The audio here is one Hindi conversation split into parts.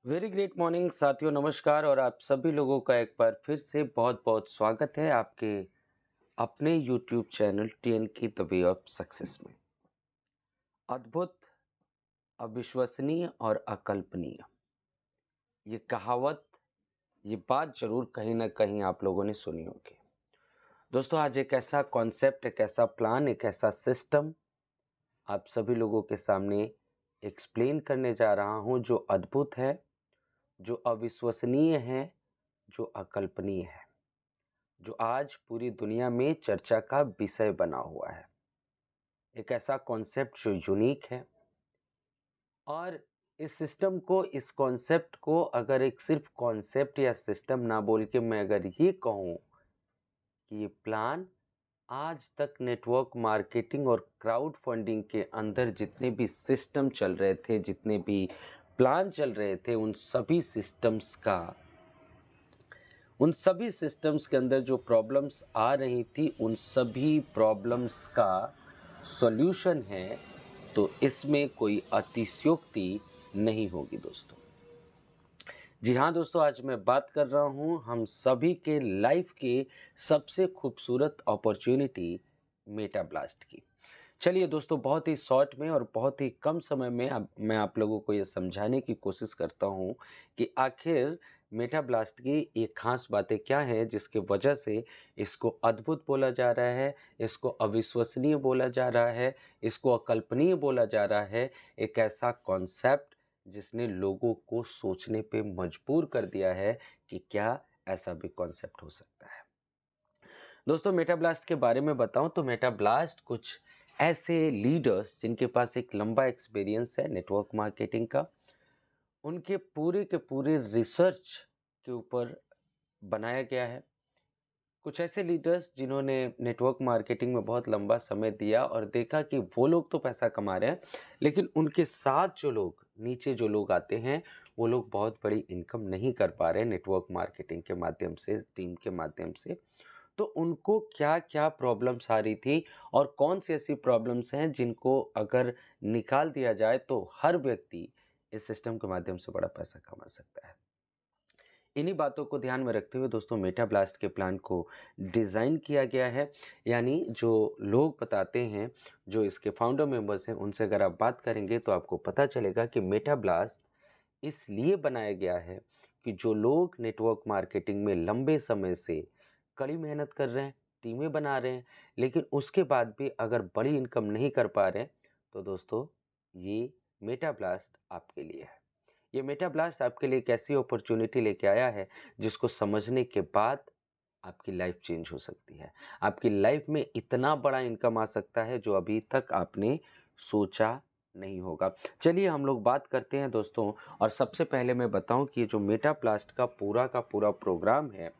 वेरी ग्रेट मॉर्निंग साथियों, नमस्कार। और आप सभी लोगों का एक बार फिर से बहुत बहुत स्वागत है आपके अपने यूट्यूब चैनल टीएन की द वे ऑफ सक्सेस में। अद्भुत, अविश्वसनीय और अकल्पनीय, ये कहावत, ये बात जरूर कहीं ना कहीं आप लोगों ने सुनी होगी। दोस्तों, आज एक ऐसा कॉन्सेप्ट, एक ऐसा प्लान, एक ऐसा सिस्टम आप सभी लोगों के सामने एक्सप्लेन करने जा रहा हूं, जो अद्भुत है, जो अविश्वसनीय है, जो अकल्पनीय है, जो आज पूरी दुनिया में चर्चा का विषय बना हुआ है। एक ऐसा कॉन्सेप्ट जो यूनिक है। और इस सिस्टम को, इस कॉन्सेप्ट को अगर एक सिर्फ कॉन्सेप्ट या सिस्टम ना बोल के मैं अगर ये कहूँ कि ये प्लान आज तक नेटवर्क मार्केटिंग और क्राउड फंडिंग के अंदर जितने भी सिस्टम चल रहे थे, जितने भी प्लान चल रहे थे, उन सभी सिस्टम्स के अंदर जो प्रॉब्लम्स आ रही थी, उन सभी प्रॉब्लम्स का सॉल्यूशन है। तो इसमें कोई अतिशयोक्ति नहीं होगी दोस्तों। जी हाँ दोस्तों, आज मैं बात कर रहा हूँ हम सभी के लाइफ के सबसे खूबसूरत अपॉर्चुनिटी मेटा ब्लास्ट की। चलिए दोस्तों, बहुत ही शॉर्ट में और बहुत ही कम समय में मैं आप लोगों को ये समझाने की कोशिश करता हूँ कि आखिर मेटा ब्लास्ट की ये खास बातें क्या हैं, जिसके वजह से इसको अद्भुत बोला जा रहा है, इसको अविश्वसनीय बोला जा रहा है, इसको अकल्पनीय बोला जा रहा है। एक ऐसा कॉन्सेप्ट जिसने लोगों को सोचने पे मजबूर कर दिया है कि क्या ऐसा भी कॉन्सेप्ट हो सकता है। दोस्तों, मेटा ब्लास्ट के बारे में बताऊं तो मेटा ब्लास्ट कुछ ऐसे लीडर्स जिनके पास एक लंबा एक्सपीरियंस है नेटवर्क मार्केटिंग का, उनके पूरे के पूरे रिसर्च के ऊपर बनाया गया है। कुछ ऐसे लीडर्स जिन्होंने नेटवर्क मार्केटिंग में बहुत लंबा समय दिया और देखा कि वो लोग तो पैसा कमा रहे हैं, लेकिन उनके साथ जो लोग, नीचे जो लोग आते हैं, वो लोग बहुत बड़ी इनकम नहीं कर पा रहे नेटवर्क मार्केटिंग के माध्यम से, टीम के माध्यम से। तो उनको क्या-क्या प्रॉब्लम्स आ रही थी और कौन सी ऐसी प्रॉब्लम्स हैं जिनको अगर निकाल दिया जाए तो हर व्यक्ति इस सिस्टम के माध्यम से बड़ा पैसा कमा सकता है। इन्हीं बातों को ध्यान में रखते हुए दोस्तों, मेटा ब्लास्ट के प्लान को डिज़ाइन किया गया है। यानी जो लोग बताते हैं, जो इसके फाउंडर मेंबर्स हैं, उनसे अगर आप बात करेंगे तो आपको पता चलेगा कि मेटा ब्लास्ट इसलिए बनाया गया है कि जो लोग नेटवर्क मार्केटिंग में लंबे समय से कड़ी मेहनत कर रहे हैं, टीमें बना रहे हैं, लेकिन उसके बाद भी अगर बड़ी इनकम नहीं कर पा रहे हैं, तो दोस्तों ये मेटा ब्लास्ट आपके लिए है। ये मेटा ब्लास्ट आपके लिए एक ऐसी अपॉर्चुनिटी लेके आया है जिसको समझने के बाद आपकी लाइफ चेंज हो सकती है। आपकी लाइफ में इतना बड़ा इनकम आ सकता है जो अभी तक आपने सोचा नहीं होगा। चलिए हम लोग बात करते हैं दोस्तों। और सबसे पहले मैं बताऊं कि ये जो मेटा ब्लास्ट का पूरा प्रोग्राम है,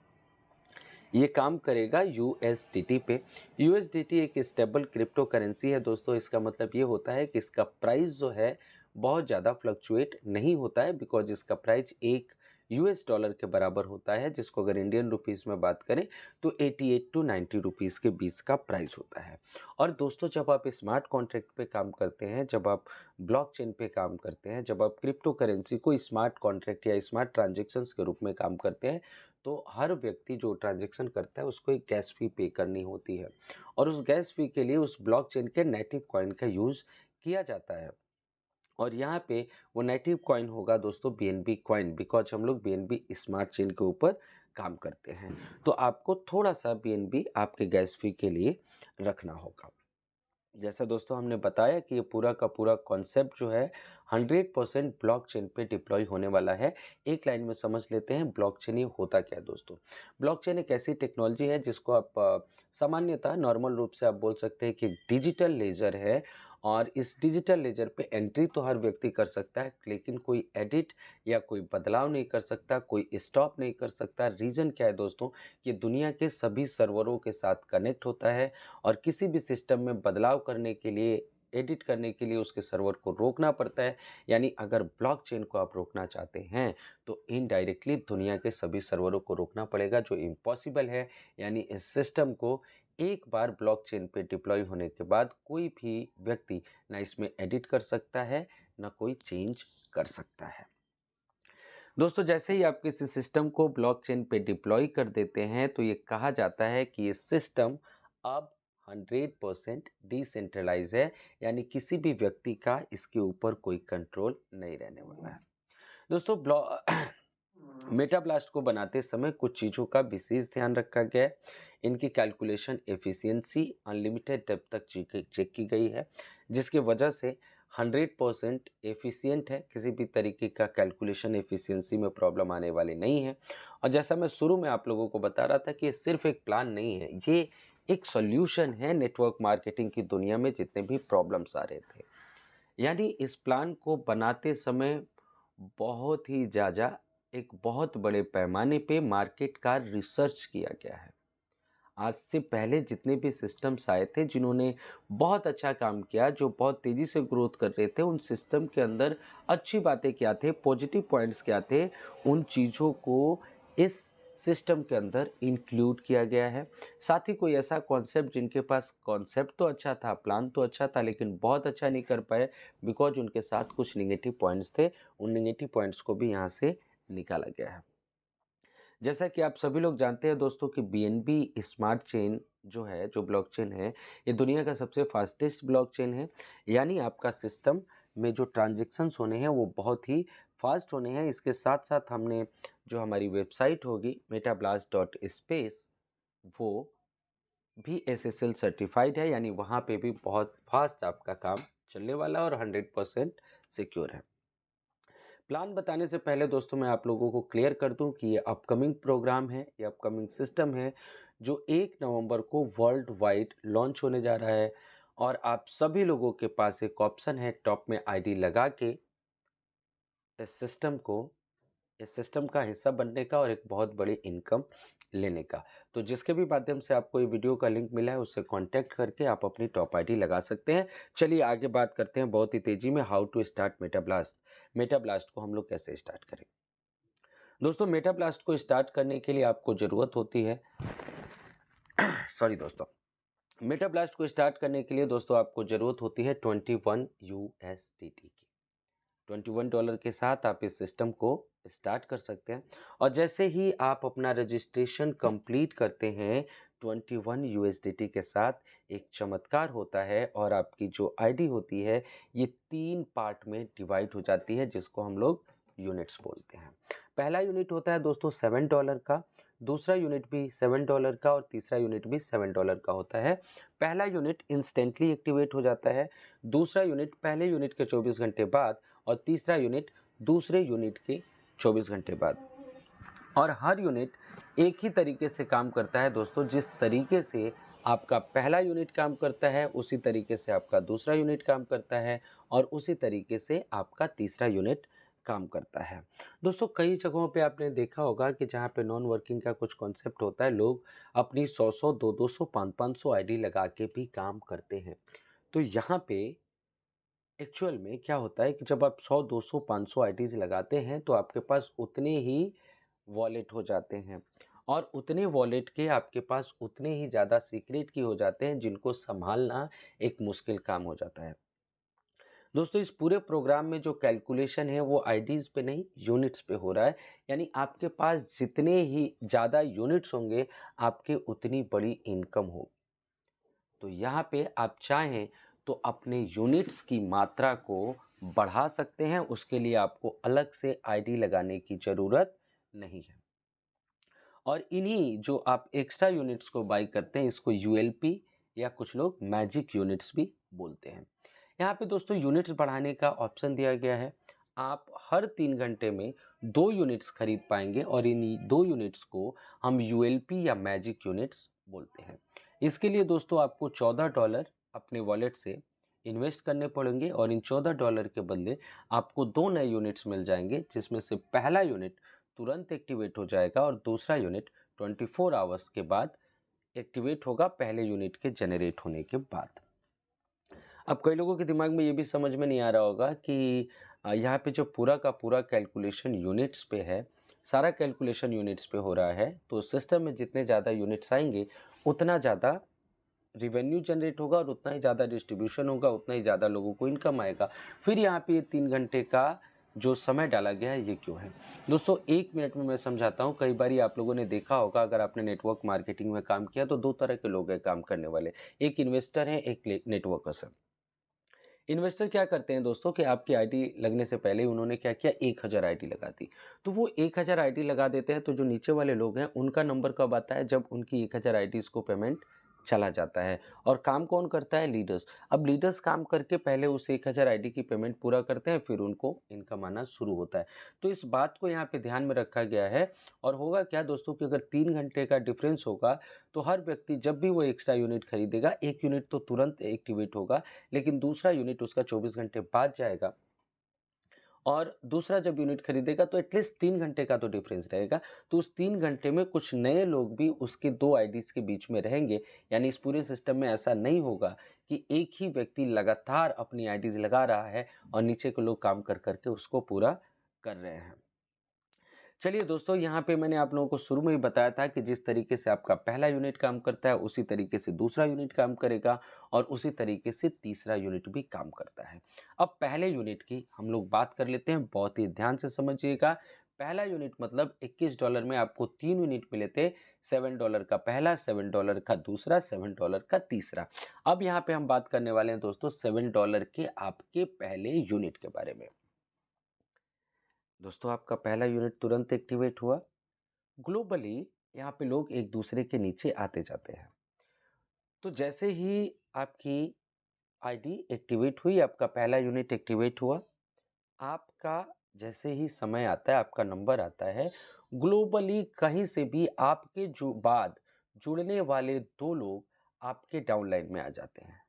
ये काम करेगा यूएसडीटी पे। यूएसडीटी एक स्टेबल क्रिप्टो करेंसी है दोस्तों। इसका मतलब ये होता है कि इसका प्राइस जो है बहुत ज़्यादा फ्लक्चुएट नहीं होता है, बिकॉज इसका प्राइस एक यूएस डॉलर के बराबर होता है, जिसको अगर इंडियन रुपीस में बात करें तो 88 टू 90 रुपीज़ के बीच का प्राइस होता है। और दोस्तों, जब आप स्मार्ट कॉन्ट्रैक्ट पे काम करते हैं, जब आप ब्लॉकचेन पे काम करते हैं, जब आप क्रिप्टो करेंसी को स्मार्ट कॉन्ट्रैक्ट या स्मार्ट ट्रांजेक्शन्स के रूप में काम करते हैं, तो हर व्यक्ति जो ट्रांजैक्शन करता है उसको एक गैस फी पे करनी होती है। और उस गैस फी के लिए उस ब्लॉकचेन के नेटिव कॉइन का यूज़ किया जाता है। और यहाँ पे वो नेटिव कॉइन होगा दोस्तों बीएनबी कॉइन, बिकॉज हम लोग बीएनबी स्मार्ट चेन के ऊपर काम करते हैं। तो आपको थोड़ा सा बीएनबी आपके गैस फी के लिए रखना होगा। जैसा दोस्तों हमने बताया कि ये पूरा का पूरा कॉन्सेप्ट जो है 100% ब्लॉकचेन पे डिप्लॉय होने वाला है। एक लाइन में समझ लेते हैं ब्लॉकचेन ये होता क्या है दोस्तों। ब्लॉकचेन एक ऐसी टेक्नोलॉजी है जिसको आप सामान्यतः नॉर्मल रूप से आप बोल सकते हैं कि डिजिटल लेजर है। और इस डिजिटल लेजर पे एंट्री तो हर व्यक्ति कर सकता है, लेकिन कोई एडिट या कोई बदलाव नहीं कर सकता, कोई स्टॉप नहीं कर सकता। रीज़न क्या है दोस्तों, कि दुनिया के सभी सर्वरों के साथ कनेक्ट होता है और किसी भी सिस्टम में बदलाव करने के लिए, एडिट करने के लिए उसके सर्वर को रोकना पड़ता है। यानी अगर ब्लॉकचेन को आप रोकना चाहते हैं तो इनडायरेक्टली दुनिया के सभी सर्वरों को रोकना पड़ेगा, जो इम्पॉसिबल है। यानी इस सिस्टम को एक बार ब्लॉकचेन पे डिप्लॉय होने के बाद कोई भी व्यक्ति ना इसमें एडिट कर सकता है, ना कोई चेंज कर सकता है। दोस्तों जैसे ही आप किसी सिस्टम को ब्लॉकचेन पे डिप्लॉय कर देते हैं तो ये कहा जाता है कि ये सिस्टम अब 100% डिसेंट्रलाइज है, यानी किसी भी व्यक्ति का इसके ऊपर कोई कंट्रोल नहीं रहने वाला है। दोस्तों मेटाब्लास्ट को बनाते समय कुछ चीज़ों का विशेष ध्यान रखा गया है। इनकी कैलकुलेशन एफिशिएंसी अनलिमिटेड डेप्थ तक चेक की गई है, जिसकी वजह से 100% एफिशिएंट है। किसी भी तरीके का कैलकुलेशन एफिशिएंसी में प्रॉब्लम आने वाली नहीं है। और जैसा मैं शुरू में आप लोगों को बता रहा था कि ये सिर्फ एक प्लान नहीं है, ये एक सॉल्यूशन है नेटवर्क मार्केटिंग की दुनिया में जितने भी प्रॉब्लम्स आ रहे थे। यानी इस प्लान को बनाते समय बहुत ही ज़्यादा एक बहुत बड़े पैमाने पे मार्केट का रिसर्च किया गया है। आज से पहले जितने भी सिस्टम्स आए थे जिन्होंने बहुत अच्छा काम किया, जो बहुत तेज़ी से ग्रोथ कर रहे थे, उन सिस्टम के अंदर अच्छी बातें क्या थे, पॉजिटिव पॉइंट्स क्या थे, उन चीज़ों को इस सिस्टम के अंदर इंक्लूड किया गया है। साथ ही कोई ऐसा कॉन्सेप्ट जिनके पास कॉन्सेप्ट तो अच्छा था, प्लान तो अच्छा था, लेकिन बहुत अच्छा नहीं कर पाए बिकॉज उनके साथ कुछ निगेटिव पॉइंट्स थे, उन निगेटिव पॉइंट्स को भी यहाँ से निकाला गया है। जैसा कि आप सभी लोग जानते हैं दोस्तों कि बीएनबी स्मार्ट चेन जो है, जो ब्लॉकचेन है, ये दुनिया का सबसे फास्टेस्ट ब्लॉकचेन है। यानी आपका सिस्टम में जो ट्रांजैक्शंस होने हैं वो बहुत ही फास्ट होने हैं। इसके साथ साथ हमने जो हमारी वेबसाइट होगी metablast.space, वो भी एसएसएल सर्टिफाइड है, यानी वहाँ पे भी बहुत फास्ट आपका काम चलने वाला है और 100% सिक्योर है। प्लान बताने से पहले दोस्तों मैं आप लोगों को क्लियर कर दूं कि ये अपकमिंग प्रोग्राम है, ये अपकमिंग सिस्टम है जो 1 नवंबर को वर्ल्ड वाइड लॉन्च होने जा रहा है। और आप सभी लोगों के पास एक ऑप्शन है टॉप में आईडी लगा के इस सिस्टम को, इस सिस्टम का हिस्सा बनने का और एक बहुत बड़ी इनकम लेने का। तो जिसके भी माध्यम से आपको ये वीडियो का लिंक मिला है उससे कांटेक्ट करके आप अपनी टॉप आईडी लगा सकते हैं। चलिए आगे बात करते हैं बहुत ही तेजी में, हाउ टू स्टार्ट मेटाब्लास्ट। मेटाब्लास्ट को हम लोग कैसे स्टार्ट करें। दोस्तों मेटाब्लास्ट को स्टार्ट करने के लिए आपको ज़रूरत होती है सॉरी दोस्तों, मेटाब्लास्ट को स्टार्ट करने के लिए दोस्तों आपको ज़रूरत होती है 21 USDT की। $21 के साथ आप इस सिस्टम को स्टार्ट कर सकते हैं। और जैसे ही आप अपना रजिस्ट्रेशन कंप्लीट करते हैं 21 USDT के साथ, एक चमत्कार होता है और आपकी जो आईडी होती है ये 3 पार्ट में डिवाइड हो जाती है, जिसको हम लोग यूनिट्स बोलते हैं। पहला यूनिट होता है दोस्तों $7 का, दूसरा यूनिट भी $7 का और तीसरा यूनिट भी $7 का होता है। पहला यूनिट इंस्टेंटली एक्टिवेट हो जाता है, दूसरा यूनिट पहले यूनिट के 24 घंटे बाद और तीसरा यूनिट दूसरे यूनिट के 24 घंटे बाद। और हर यूनिट एक ही तरीके से काम करता है दोस्तों। जिस तरीके से आपका पहला यूनिट काम करता है उसी तरीके से आपका दूसरा यूनिट काम करता है और उसी तरीके से आपका तीसरा यूनिट काम करता है। दोस्तों कई जगहों पे आपने देखा होगा कि जहाँ पे नॉन वर्किंग का कुछ कॉन्सेप्ट होता है, लोग अपनी 100-100, 200-200, 500-500 आईडी लगा के भी काम करते हैं। तो यहाँ पे एक्चुअल में क्या होता है कि जब आप 100, 200, 500 आईडीज़ लगाते हैं तो आपके पास उतने ही वॉलेट हो जाते हैं और उतने वॉलेट के आपके पास उतने ही ज़्यादा सीक्रेट की हो जाते हैं जिनको संभालना एक मुश्किल काम हो जाता है। दोस्तों इस पूरे प्रोग्राम में जो कैलकुलेशन है वो आईडीज़ पे नहीं, यूनिट्स पे हो रहा है। यानी आपके पास जितने ही ज़्यादा यूनिट्स होंगे आपके उतनी बड़ी इनकम होगी। तो यहाँ पे आप चाहें तो अपने यूनिट्स की मात्रा को बढ़ा सकते हैं, उसके लिए आपको अलग से आईडी लगाने की ज़रूरत नहीं है। और इन्हीं जो आप एक्स्ट्रा यूनिट्स को बाई करते हैं इसको यूएलपी या कुछ लोग मैजिक यूनिट्स भी बोलते हैं। यहाँ पे दोस्तों यूनिट्स बढ़ाने का ऑप्शन दिया गया है। आप हर 3 घंटे में 2 यूनिट्स खरीद पाएंगे और इन 2 यूनिट्स को हम यूएलपी या मैजिक यूनिट्स बोलते हैं। इसके लिए दोस्तों आपको $14 अपने वॉलेट से इन्वेस्ट करने पड़ेंगे और इन $14 के बदले आपको 2 नए यूनिट्स मिल जाएंगे, जिसमें से पहला यूनिट तुरंत एक्टिवेट हो जाएगा और दूसरा यूनिट 24 आवर्स के बाद एक्टिवेट होगा, पहले यूनिट के जनरेट होने के बाद। अब कई लोगों के दिमाग में ये भी समझ में नहीं आ रहा होगा कि यहाँ पे जो पूरा का पूरा कैलकुलेशन यूनिट्स पे है, सारा कैलकुलेशन यूनिट्स पे हो रहा है, तो सिस्टम में जितने ज़्यादा यूनिट्स आएंगे उतना ज़्यादा रिवेन्यू जनरेट होगा और उतना ही ज़्यादा डिस्ट्रीब्यूशन होगा, उतना ही ज़्यादा लोगों को इनकम आएगा। फिर यहाँ पे 3 घंटे का जो समय डाला गया है ये क्यों है। दोस्तों 1 मिनट में मैं समझाता हूँ। कई बारी आप लोगों ने देखा होगा, अगर आपने नेटवर्क मार्केटिंग में काम किया तो 2 तरह के लोग हैं काम करने वाले, एक इन्वेस्टर है, एक नेटवर्कर्स है। इन्वेस्टर क्या करते हैं दोस्तों कि आपकी आईडी लगने से पहले ही उन्होंने क्या किया, 1000 आईडी लगा दी। तो वो 1000 आईडी लगा देते हैं, तो जो नीचे वाले लोग हैं उनका नंबर कब आता है, जब उनकी 1000 आईडीज़ को पेमेंट चला जाता है। और काम कौन करता है, लीडर्स। अब लीडर्स काम करके पहले उस 1000 आईडी की पेमेंट पूरा करते हैं, फिर उनको इनकम आना शुरू होता है। तो इस बात को यहाँ पे ध्यान में रखा गया है। और होगा क्या दोस्तों कि अगर 3 घंटे का डिफरेंस होगा तो हर व्यक्ति जब भी वो एक्स्ट्रा यूनिट खरीदेगा, 1 यूनिट तो तुरंत एक्टिवेट होगा, लेकिन दूसरा यूनिट उसका 24 घंटे बाद जाएगा। और दूसरा जब यूनिट खरीदेगा तो एटलीस्ट 3 घंटे का तो डिफरेंस रहेगा। तो उस 3 घंटे में कुछ नए लोग भी उसके 2 आईडीज़ के बीच में रहेंगे। यानी इस पूरे सिस्टम में ऐसा नहीं होगा कि एक ही व्यक्ति लगातार अपनी आईडीज़ लगा रहा है और नीचे के लोग काम कर कर के उसको पूरा कर रहे हैं। चलिए दोस्तों, यहाँ पे मैंने आप लोगों को शुरू में ही बताया था कि जिस तरीके से आपका पहला यूनिट काम करता है, उसी तरीके से दूसरा यूनिट काम करेगा और उसी तरीके से तीसरा यूनिट भी काम करता है। अब पहले यूनिट की हम लोग बात कर लेते हैं, बहुत ही ध्यान से समझिएगा। पहला यूनिट मतलब $21 में आपको 3 यूनिट मिले थे, $7 का पहला, $7 का दूसरा, $7 का तीसरा। अब यहाँ पे हम बात करने वाले हैं दोस्तों $7 के आपके पहले यूनिट के बारे में। दोस्तों आपका पहला यूनिट तुरंत एक्टिवेट हुआ। ग्लोबली यहाँ पे लोग एक दूसरे के नीचे आते जाते हैं। तो जैसे ही आपकी आईडी एक्टिवेट हुई, आपका पहला यूनिट एक्टिवेट हुआ, आपका जैसे ही समय आता है, आपका नंबर आता है, ग्लोबली कहीं से भी आपके जो बाद जुड़ने वाले 2 लोग आपके डाउनलाइन में आ जाते हैं।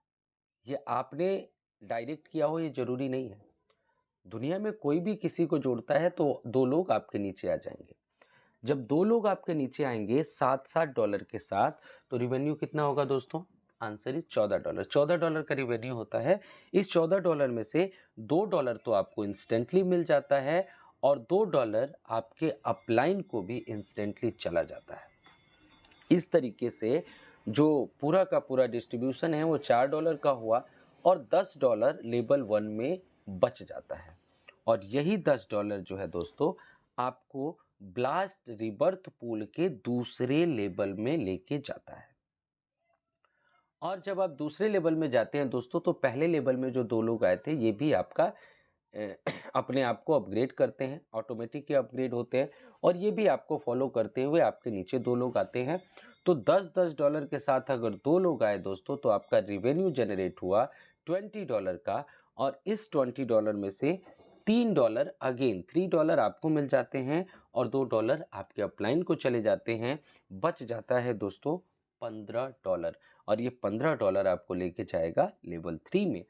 ये आपने डायरेक्ट किया हो ये ज़रूरी नहीं है। दुनिया में कोई भी किसी को जोड़ता है तो 2 लोग आपके नीचे आ जाएँगे। जब 2 लोग आपके नीचे आएँगे $7-7 के साथ, तो रिवेन्यू कितना होगा दोस्तों? Answer is $14। $14 का रिवेन्यू होता है। इस $14 में से $2 तो आपको इंस्टेंटली मिल जाता है और $2 आपके अपलाइन को भी इंस्टेंटली चला जाता है। इस तरीके से जो पूरा का पूरा डिस्ट्रीब्यूशन है वो $4 का हुआ और $10 लेवल 1 में बच जाता है। और यही $10 जो है दोस्तों आपको ब्लास्ट रिबर्थ पूल के दूसरे लेवल में लेके जाता है। और जब आप दूसरे लेवल में जाते हैं दोस्तों, तो पहले लेवल में जो 2 लोग आए थे ये भी आपका अपने आप को अपग्रेड करते हैं, ऑटोमेटिक ही अपग्रेड होते हैं और ये भी आपको फॉलो करते हुए आपके नीचे 2 लोग आते हैं। तो $10-10 के साथ अगर 2 लोग आए दोस्तों, तो आपका रिवेन्यू जनरेट हुआ $20 का और इस $20 में से $3 अगेन $3 आपको मिल जाते हैं और $2 आपके अपलाइन को चले जाते हैं। बच जाता है दोस्तों $15 और ये $15 आपको लेके जाएगा लेवल 3 में।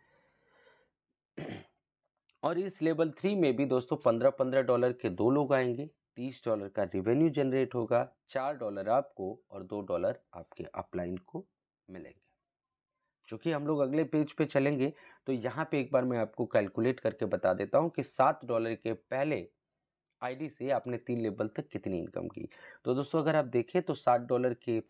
और इस लेवल 3 में भी दोस्तों $15-15 के 2 लोग आएंगे, $30 का रिवेन्यू जनरेट होगा, $4 आपको और $2 आपके अपलाइन को मिलेंगे। चूँकि हम लोग अगले पेज पे चलेंगे तो यहाँ पे एक बार मैं आपको कैलकुलेट करके बता देता हूँ कि $7 के पहले आईडी से आपने 3 लेवल तक कितनी इनकम की। तो दोस्तों अगर आप देखें तो $7 के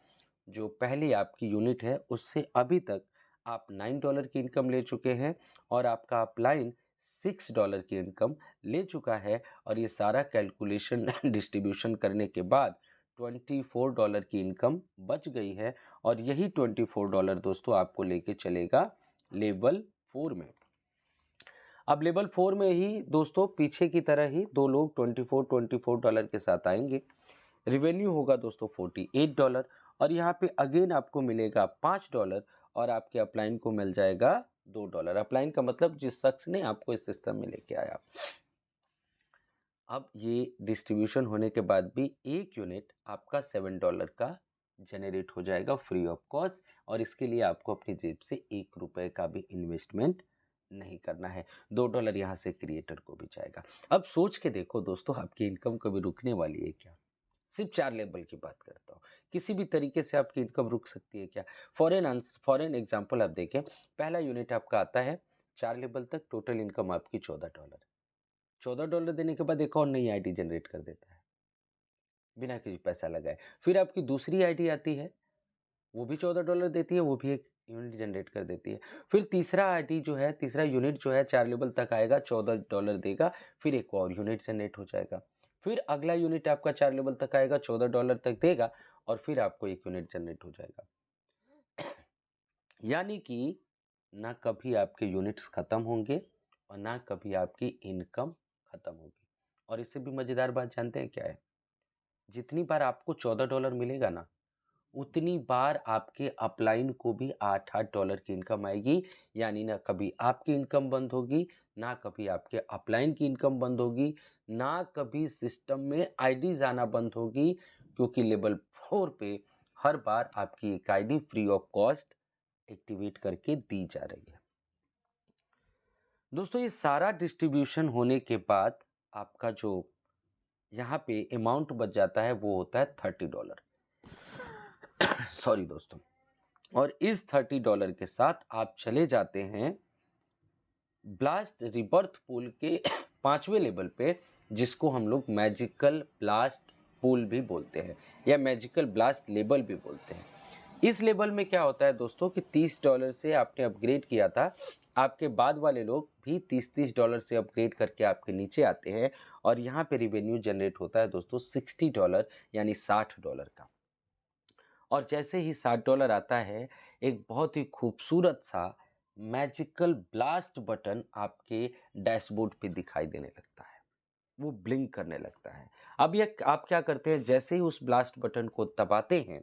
जो पहली आपकी यूनिट है उससे अभी तक आप $9 की इनकम ले चुके हैं और आपका अपलाइन $6 की इनकम ले चुका है और ये सारा कैलकुलेशन डिस्ट्रीब्यूशन करने के बाद $24 की इनकम बच गई है और यही $24 दोस्तों आपको लेके चलेगा लेवल 4 में। अब लेवल 4 में ही दोस्तों पीछे की तरह ही 2 लोग $24 के साथ आएंगे। रिवेन्यू होगा दोस्तों $48 और यहाँ पे अगेन आपको मिलेगा $5 और आपके अपलाइन को मिल जाएगा $2। अपलाइन का मतलब जिस शख्स ने आपको इस सिस्टम में लेके आया। अब ये डिस्ट्रीब्यूशन होने के बाद भी एक यूनिट आपका $7 का जनरेट हो जाएगा फ्री ऑफ कॉस्ट और इसके लिए आपको अपनी जेब से ₹1 का भी इन्वेस्टमेंट नहीं करना है। $2 यहाँ से क्रिएटर को भी जाएगा। अब सोच के देखो दोस्तों, आपकी इनकम कभी रुकने वाली है क्या? सिर्फ 4 लेवल की बात करता हूँ। किसी भी तरीके से आपकी इनकम रुक सकती है क्या? फॉर एन एग्जांपल आप देखें, पहला यूनिट आपका आता है 4 लेवल तक, टोटल इनकम आपकी $14। $14 देने के बाद एक और नई आईडी जनरेट कर देता है, बिना किसी पैसा लगाए। फिर आपकी दूसरी आईडी आती है, वो भी $14 देती है, वो भी एक यूनिट जनरेट कर देती है। फिर तीसरा आईडी जो है, तीसरा यूनिट जो है 4 लेवल तक आएगा, $14 देगा, फिर एक और यूनिट जनरेट हो जाएगा। फिर अगला यूनिट आपका 4 लेवल तक आएगा, $14 तक देगा और फिर आपको एक यूनिट जनरेट हो जाएगा। यानी कि ना कभी आपके यूनिट्स खत्म होंगे और ना कभी आपकी इनकम खत्म होगी। और इससे भी मजेदार बात जानते हैं क्या है? जितनी बार आपको $14 मिलेगा ना, उतनी बार आपके अपलाइन को भी $8 की इनकम आएगी। यानी ना कभी आपकी इनकम बंद होगी, ना कभी आपके अपलाइन की इनकम बंद होगी, ना कभी सिस्टम में आईडीज आना बंद होगी, क्योंकि लेवल 4 पे हर बार आपकी एक ID free of cost activate करके दी जा रही है। दोस्तों, ये सारा डिस्ट्रीब्यूशन होने के बाद आपका जो यहाँ पे अमाउंट बच जाता है वो होता है $30। सॉरी दोस्तों। और इस $30 के साथ आप चले जाते हैं ब्लास्ट रिबर्थ पूल के 5वें लेवल पे, जिसको हम लोग मैजिकल ब्लास्ट पूल भी बोलते हैं या मैजिकल ब्लास्ट लेवल भी बोलते हैं। इस लेवल में क्या होता है दोस्तों कि $30 से आपने अपग्रेड किया था, आपके बाद वाले लोग भी $30 से अपग्रेड करके आपके नीचे आते हैं और यहाँ पे रिवेन्यू जनरेट होता है दोस्तों $60 यानी $60 का। और जैसे ही $60 आता है, एक बहुत ही खूबसूरत सा मैजिकल ब्लास्ट बटन आपके डैशबोर्ड पे दिखाई देने लगता है, वो ब्लिंक करने लगता है। अब ये आप क्या करते हैं, जैसे ही उस ब्लास्ट बटन को दबाते हैं,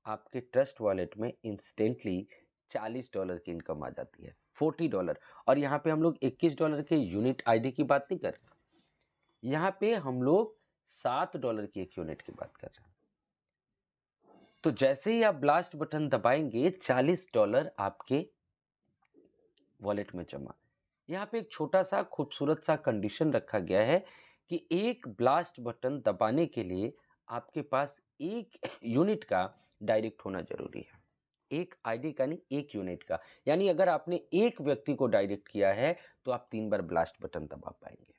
आपके ट्रस्ट वॉलेट में इंस्टेंटली $40 की इनकम आ जाती है, $40। और यहाँ पे हम लोग $21 के यूनिट आईडी की बात नहीं कर रहे, यहाँ पे हम लोग $7 की एक यूनिट की बात कर रहे हैं। तो जैसे ही आप ब्लास्ट बटन दबाएंगे, $40 आपके वॉलेट में जमा। यहाँ पे एक छोटा सा खूबसूरत सा कंडीशन रखा गया है कि एक ब्लास्ट बटन दबाने के लिए आपके पास एक यूनिट का डायरेक्ट होना जरूरी है। एक आईडी का नहीं, एक यूनिट का। यानी अगर आपने एक व्यक्ति को डायरेक्ट किया है तो आप 3 बार ब्लास्ट बटन दबा पाएंगे,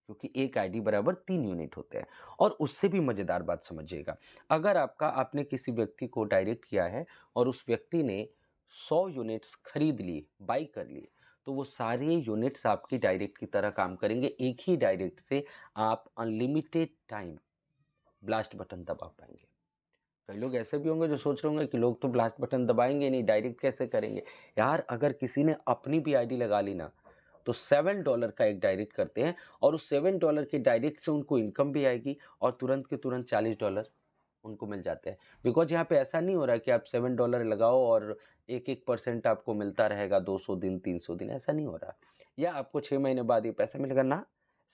क्योंकि एक आईडी बराबर 3 यूनिट होते हैं। और उससे भी मजेदार बात समझिएगा, अगर आपने किसी व्यक्ति को डायरेक्ट किया है और उस व्यक्ति ने 100 यूनिट्स खरीद लिए, बाई कर लिए, तो वो सारे यूनिट्स आपकी डायरेक्ट की तरह काम करेंगे। एक ही डायरेक्ट से आप अनलिमिटेड टाइम ब्लास्ट बटन दबा पाएंगे। कई लोग ऐसे भी होंगे जो सोच रहे होंगे कि लोग तो ब्लास्ट बटन दबाएंगे नहीं, डायरेक्ट कैसे करेंगे। यार, अगर किसी ने अपनी भी आईडी लगा ली ना, तो $7 का एक डायरेक्ट करते हैं और उस $7 के डायरेक्ट से उनको इनकम भी आएगी और तुरंत के तुरंत $40 उनको मिल जाते हैं। बिकॉज यहाँ पे ऐसा नहीं हो रहा है कि आप $7 लगाओ और 1% आपको मिलता रहेगा 200 दिन 300 दिन, ऐसा नहीं हो रहा। या आपको 6 महीने बाद ये पैसा मिलेगा ना,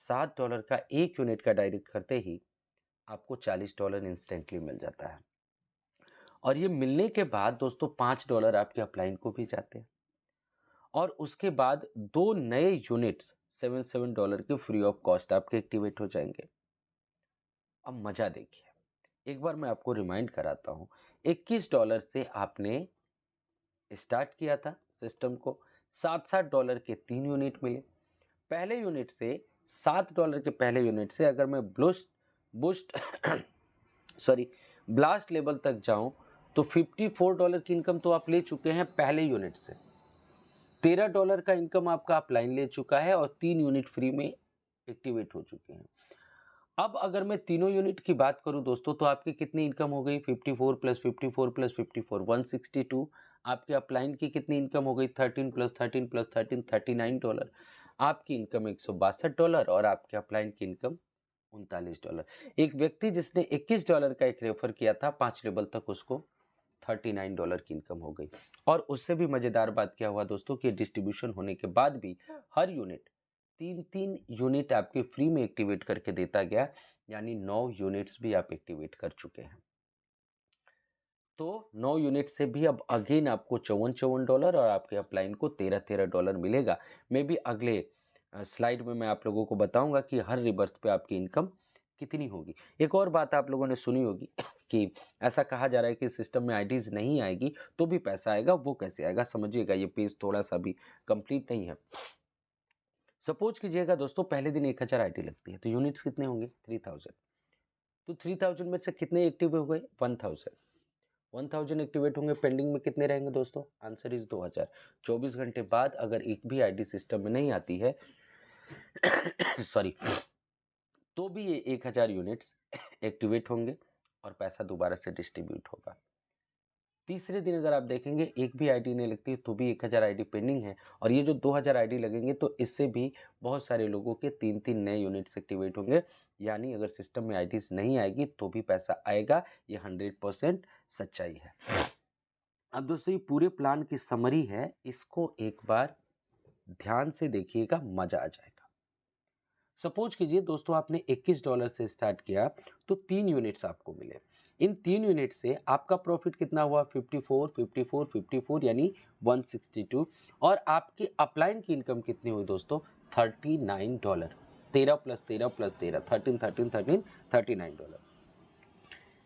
$7 का एक यूनिट का डायरेक्ट करते ही आपको $40 इंस्टेंटली मिल जाता है। और ये मिलने के बाद दोस्तों $5 आपके अपलाइन को भी जाते हैं और उसके बाद 2 नए यूनिट्स $7 के फ्री ऑफ कॉस्ट आपके एक्टिवेट हो जाएंगे। अब मजा देखिए, एक बार मैं आपको रिमाइंड कराता हूँ। $21 से आपने स्टार्ट किया था सिस्टम को, $7 के 3 यूनिट मिले। पहले यूनिट से $7 के पहले यूनिट से अगर मैं boost boost sorry blast level तक जाऊं तो $54 की इनकम तो आप ले चुके हैं पहले यूनिट से। $13 का इनकम आपका अपलाइन ले चुका है और 3 यूनिट फ्री में एक्टिवेट हो चुके हैं। अब अगर मैं तीनों यूनिट की बात करूं दोस्तों, तो आपकी कितनी इनकम हो गई? 54 प्लस 54 प्लस 54 162। आपके अपलाइन की कितनी इनकम हो गई? 13 प्लस 13 प्लस 13 $39। आपकी इनकम $162 और आपके अपलाइन की इनकम $39। एक व्यक्ति जिसने $21 का एक रेफर किया था 5 लेवल तक, उसको $39 की इनकम हो गई। और उससे भी मजेदार बात क्या हुआ दोस्तों कि डिस्ट्रीब्यूशन होने के बाद भी हर यूनिट 3-3 यूनिट आपके फ्री में एक्टिवेट करके देता गया, यानी 9 यूनिट्स भी आप एक्टिवेट कर चुके हैं। तो 9 यूनिट से भी अब अगेन आपको $54 और आपके अपलाइन को $13 मिलेगा। मे बी अगले स्लाइड में मैं आप लोगों को बताऊंगा कि हर रिबर्थ पे आपकी इनकम कितनी होगी। एक और बात आप लोगों ने सुनी होगी कि ऐसा कहा जा रहा है कि सिस्टम में आईडीज नहीं आएगी तो भी पैसा आएगा। वो कैसे आएगा समझिएगा, ये पेज थोड़ा सा भी कंप्लीट नहीं है। सपोज कीजिएगा दोस्तों, पहले दिन 1000 आईडी लगती है तो यूनिट्स कितने होंगे? 3000। तो 3000 में से कितने एक्टिव हो गए? 1000। 1000 एक्टिवेट होंगे, पेंडिंग में कितने रहेंगे दोस्तों? Answer is 2000। 24 घंटे बाद अगर एक भी आईडी सिस्टम में नहीं आती है सॉरी, तो भी ये 1000 यूनिट्स एक्टिवेट होंगे और पैसा दोबारा से डिस्ट्रीब्यूट होगा। तीसरे दिन अगर आप देखेंगे एक भी आईडी नहीं लगती तो भी 1000 आईडी पेंडिंग है, और ये जो 2000 आईडी लगेंगे तो इससे भी बहुत सारे लोगों के 3-3 नए यूनिट्स एक्टिवेट होंगे। यानी अगर सिस्टम में आईडीज नहीं आएगी तो भी पैसा आएगा, ये 100% सच्चाई है। अब दोस्तों ये पूरे प्लान की समरी है, इसको एक बार ध्यान से देखिएगा, मजा आ जाएगा। सपोज कीजिए दोस्तों आपने $21 से स्टार्ट किया तो 3 यूनिट्स आपको मिले। इन 3 यूनिट से आपका प्रॉफिट कितना हुआ? 54, 54, 54 यानी 162। और आपकी अपलाइन की इनकम कितनी हुई दोस्तों? $39। 13 प्लस 13 प्लस 13, 13, 13, 13, $39।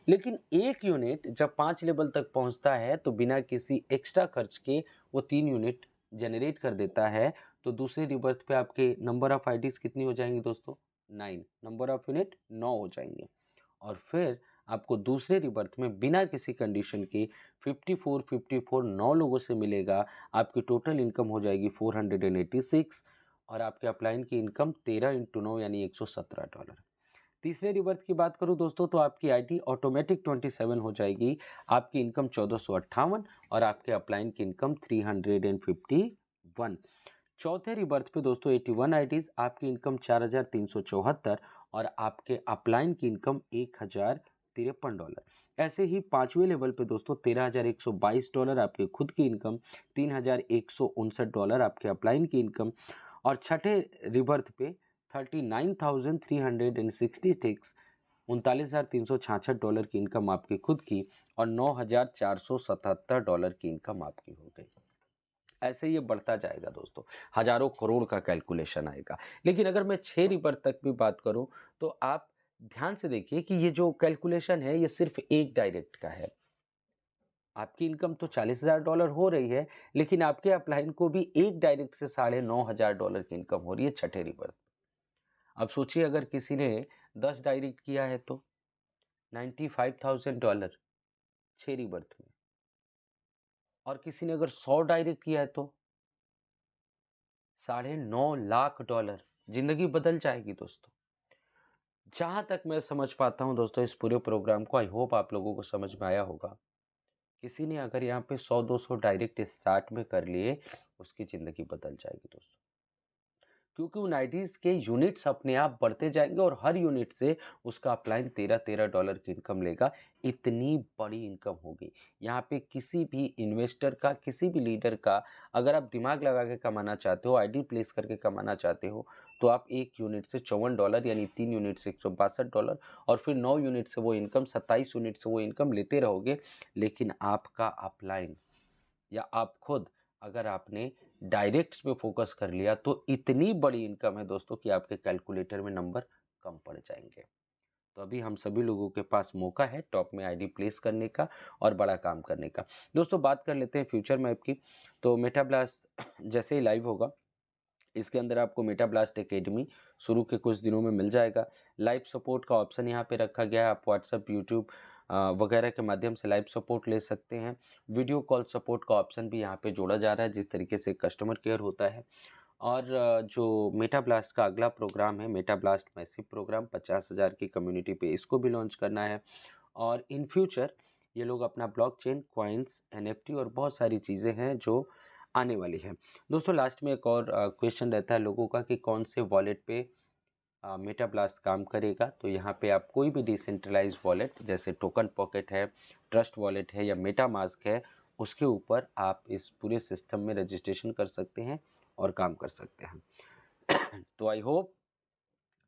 लेकिन एक यूनिट जब 5 लेवल तक पहुंचता है तो बिना किसी एक्स्ट्रा खर्च के वो 3 यूनिट जनरेट कर देता है। तो दूसरे रिवर्स पे आपके नंबर ऑफ आईडीज कितनी हो जाएंगी दोस्तों? 9। नंबर ऑफ यूनिट 9 हो जाएंगे। और फिर आपको दूसरे रिबर्थ में बिना किसी कंडीशन के 54 54 9 लोगों से मिलेगा। आपकी टोटल इनकम हो जाएगी 486, और आपके अपलाइन की इनकम 13 × 9 यानी $117। तीसरे रिबर्थ की बात करूं दोस्तों तो आपकी आईडी ऑटोमेटिक 27 हो जाएगी, आपकी इनकम 1458 और आपके अपलाइन की इनकम 351। चौथे रिबर्थ पे दोस्तों 81 आईडीज, आपकी इनकम 4374 और आपके अपलाइन की इनकम $1053। ऐसे ही पांचवें लेवल पे दोस्तों $13,122 आपके खुद की इनकम, $3,159 आपके अपलाइन की इनकम, और छठे रिबर्थ पे 39,366 $39,366 की इनकम आपकी खुद की और $9,477 की इनकम आपकी हो गई। ऐसे ये बढ़ता जाएगा दोस्तों, हजारों करोड़ का कैलकुलेशन आएगा। लेकिन अगर मैं 6 रिवर तक भी बात करूं तो आप ध्यान से देखिए कि ये जो कैलकुलेशन है ये सिर्फ एक डायरेक्ट का है। आपकी इनकम तो $40,000 हो रही है, लेकिन आपके अपलाइन को भी एक डायरेक्ट से $9,500 की इनकम हो रही है छठे रिवर। अब सोचिए अगर किसी ने 10 डायरेक्ट किया है तो $95,000 छह रिबर्थ में, और किसी ने अगर 100 डायरेक्ट किया है तो $9.5 लाख। जिंदगी बदल जाएगी दोस्तों। जहां तक मैं समझ पाता हूं दोस्तों इस पूरे प्रोग्राम को, आई होप आप लोगों को समझ में आया होगा। किसी ने अगर यहाँ पे 100-200 डायरेक्ट स्टार्ट में कर लिए, उसकी जिंदगी बदल जाएगी दोस्तों, क्योंकि उन आईडीज के यूनिट्स अपने आप बढ़ते जाएंगे और हर यूनिट से उसका अपलाइन $13 की इनकम लेगा। इतनी बड़ी इनकम होगी यहाँ पे। किसी भी इन्वेस्टर का, किसी भी लीडर का, अगर आप दिमाग लगा के कमाना चाहते हो, आईडी प्लेस करके कमाना चाहते हो, तो आप एक यूनिट से $54 यानी 3 यूनिट से $162, और फिर 9 यूनिट से वो इनकम, 27 यूनिट से वो इनकम लेते रहोगे। लेकिन आपका अपलाइन या आप खुद अगर आपने डायरेक्ट्स पे फोकस कर लिया तो इतनी बड़ी इनकम है दोस्तों कि आपके कैलकुलेटर में नंबर कम पड़ जाएंगे। तो अभी हम सभी लोगों के पास मौका है टॉप में आईडी प्लेस करने का और बड़ा काम करने का। दोस्तों बात कर लेते हैं फ्यूचर मैप की। तो मेटाब्लास्ट जैसे ही लाइव होगा, इसके अंदर आपको मेटाब्लास्ट एकेडमी शुरू के कुछ दिनों में मिल जाएगा। लाइव सपोर्ट का ऑप्शन यहाँ पे रखा गया है, आप व्हाट्सएप, यूट्यूब वगैरह के माध्यम से लाइव सपोर्ट ले सकते हैं। वीडियो कॉल सपोर्ट का ऑप्शन भी यहाँ पे जोड़ा जा रहा है, जिस तरीके से कस्टमर केयर होता है। और जो मेटाब्लास्ट का अगला प्रोग्राम है, मेटाब्लास्ट मैसिव प्रोग्राम, 50,000 की कम्युनिटी पे इसको भी लॉन्च करना है। और इन फ्यूचर ये लोग अपना ब्लॉकचेन, कॉइन्स, एनएफटी और बहुत सारी चीज़ें हैं जो आने वाली है। दोस्तों लास्ट में एक और क्वेश्चन रहता है लोगों का कि कौन से वॉलेट पे मेटाब्लास्ट काम करेगा। तो यहाँ पे आप कोई भी डिसेंट्रलाइज वॉलेट जैसे टोकन पॉकेट है, ट्रस्ट वॉलेट है या मेटामास्क है, उसके ऊपर आप इस पूरे सिस्टम में रजिस्ट्रेशन कर सकते हैं और काम कर सकते हैं। तो आई होप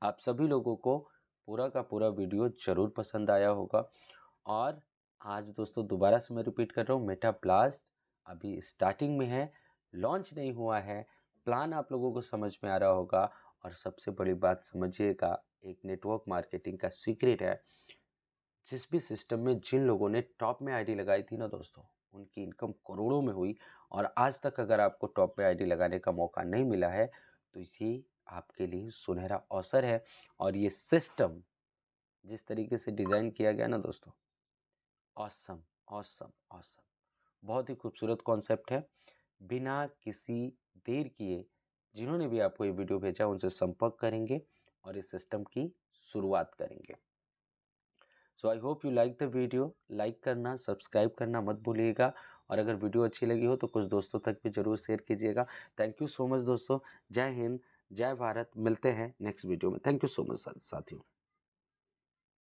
आप सभी लोगों को पूरा का पूरा वीडियो ज़रूर पसंद आया होगा। और आज दोस्तों दोबारा से मैं रिपीट कर रहा हूँ, मेटाब्लास्ट अभी स्टार्टिंग में है, लॉन्च नहीं हुआ है। प्लान आप लोगों को समझ में आ रहा होगा। और सबसे बड़ी बात समझिएगा, एक नेटवर्क मार्केटिंग का सीक्रेट है, जिस भी सिस्टम में जिन लोगों ने टॉप में आईडी लगाई थी ना दोस्तों, उनकी इनकम करोड़ों में हुई। और आज तक अगर आपको टॉप में आईडी लगाने का मौका नहीं मिला है तो ये आपके लिए सुनहरा अवसर है। और ये सिस्टम जिस तरीके से डिज़ाइन किया गया ना दोस्तों, ऑसम। Awesome, awesome. बहुत ही खूबसूरत कॉन्सेप्ट है। बिना किसी देर किए जिन्होंने भी आपको ये वीडियो भेजा उनसे संपर्क करेंगे और इस सिस्टम की शुरुआत करेंगे। So I hope you like the video. Like करना, सब्सक्राइब करना मत भूलिएगा और अगर वीडियो अच्छी लगी हो तो कुछ दोस्तों तक भी ज़रूर शेयर कीजिएगा। थैंक यू सो मच दोस्तों। जय हिंद, जय भारत। मिलते हैं नेक्स्ट वीडियो में। थैंक यू सो मच साथियों।